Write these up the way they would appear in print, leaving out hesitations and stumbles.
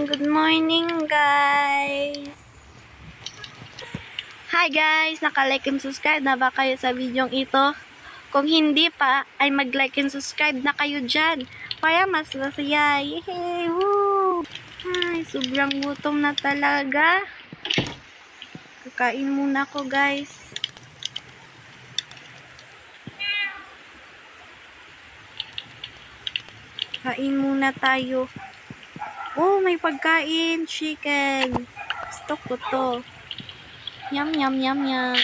Good morning, guys! Hi, guys! Naka-like and subscribe na ba kayo sa videong ito? Kung hindi pa, ay mag-like and subscribe na kayo dyan para mas masaya. Yehey! Woo! Ay, sobrang gutom na talaga. Kakain muna ako, guys. Kain muna tayo. Oh, may pagkain. Chicken. Gusto ko to. Yum, yum, yum, yum.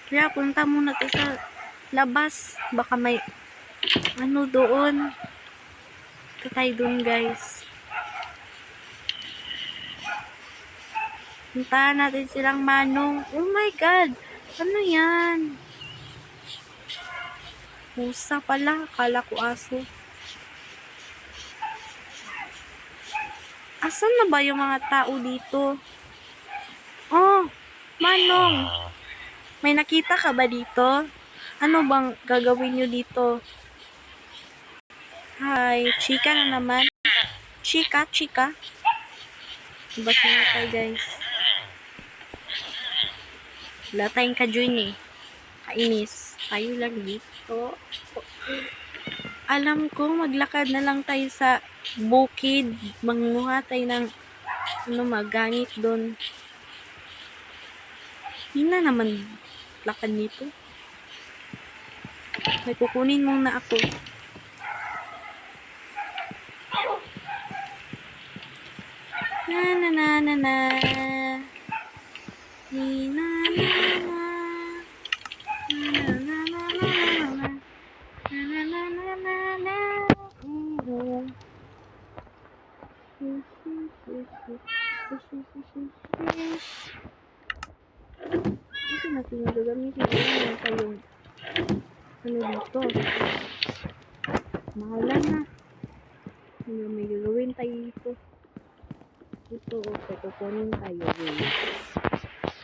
Kaya punta muna tayo sa labas. Baka may ano doon. Ito tayo doon, guys. Puntahan natin silang manong. Oh my God! Ano yan? Pusa pala. Akala ko aso. Asan na ba yung mga tao dito? Oh! Manong! May nakita ka ba dito? Ano bang gagawin nyo dito? Hi! Chika na naman. Chika, chika. Labas na tayo, guys. Wala tayong ka-join eh. Kainis. Tayo lang dito. Alam ko, maglakad na lang tayo sa bukid. Manguha tayo ng magamit doon. Hindi na naman lakad nito. May kukunin muna ako. Na na na na na. Ni na na na. Na na na na na. Na na na na na. Ito natin yung gagamitin. Ano tayong ano dito? Mahala na. May gagawin tayo dito. Ito, okay. Kukunin tayo.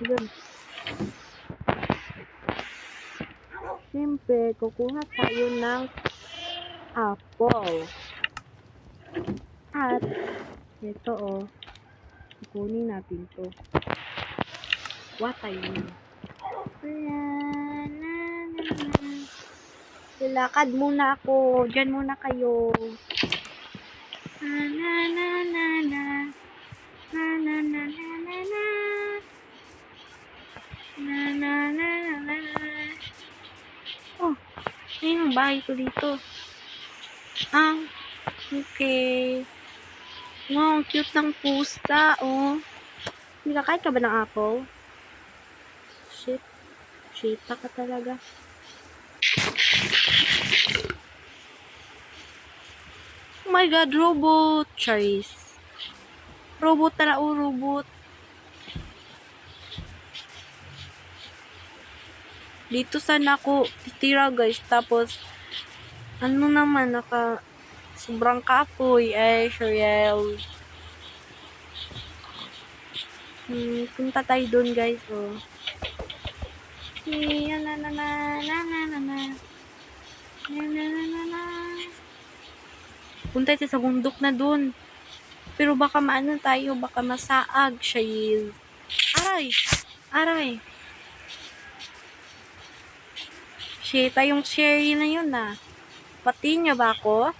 Yun. Siyempre, kukuha tayo ng apple. At, ito kukunin natin to. Kuha tayo na. Lakad muna ako. Diyan muna kayo. Na na na na na. Na na na na na na. Na na na na na. Oh, ayun ang bahay ko dito. Ah, okay. Wow, cute ng pusa, oh. Nakakain ka ba ng apple? Shit. Shita ka talaga. Oh my God, robot. Charis. Robot na robot. Dito sana ako titira, guys. Tapos, ano naman, sobrang kapoy. Shriel. Punta tayo dun, guys, oh. Na na na na na na na na. Na na na na na. Punta tayo sa bundok na dun. Pero baka maano tayo, baka masaag, Shriel. Aray! Aray! Shit, yung Sherry na yun, Pati niya ba ako?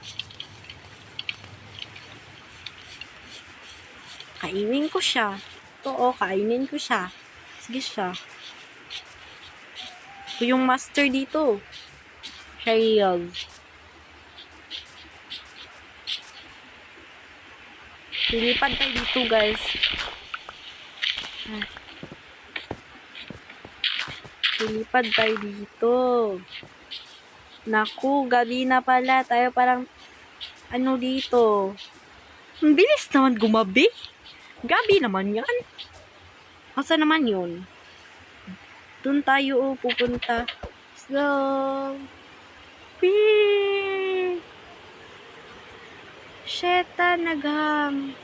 Kainin ko siya. Oo, kainin ko siya. Sige siya. Ito yung master dito. Sherry. Lilipad tayo dito, guys. Lilipad tayo dito. Naku, gabi na pala. Tayo parang, ano dito. Ang bilis naman gumabi. Gabi naman yan. Asa naman yun? Doon tayo, pupunta. Let's go. Whee! Sheta, nagham.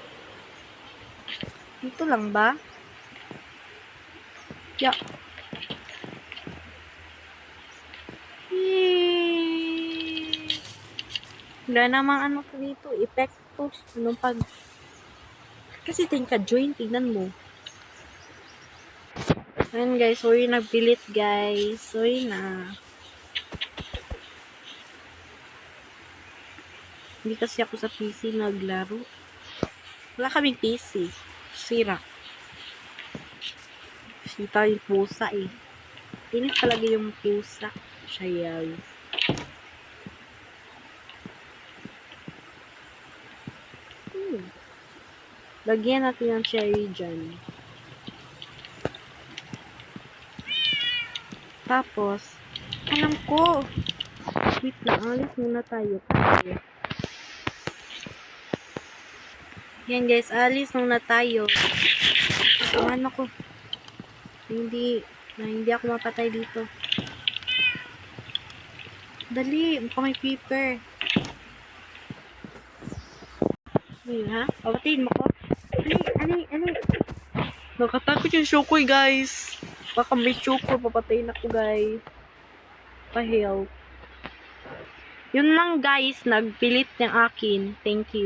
Dito lang ba? Yeah. Wala namang ano to dito, epekto. Anong pag... Kasi tingka-joint, tignan mo. Ayan guys, sorry nagpilit guys. Sorry na. Hindi kasi ako sa PC naglaro. Wala kaming PC. Sira. Sita yung pusa eh. Tinis talaga yung pusa. Siya. Lagyan natin ng cherry dyan. Tapos, alam ko. Wait lang, alis muna tayo. Yan guys, alis muna tayo. So, ano ko. Hindi ako mapatay dito. Dali, mukha may paper. Ayun ha? Papatayin mo ko. Ali. Nakatakot yung Shokoy, guys. Baka may Shokoy, papatayin ako, guys. Pa-help. Yun lang, guys. Nagpilit ng akin. Thank you.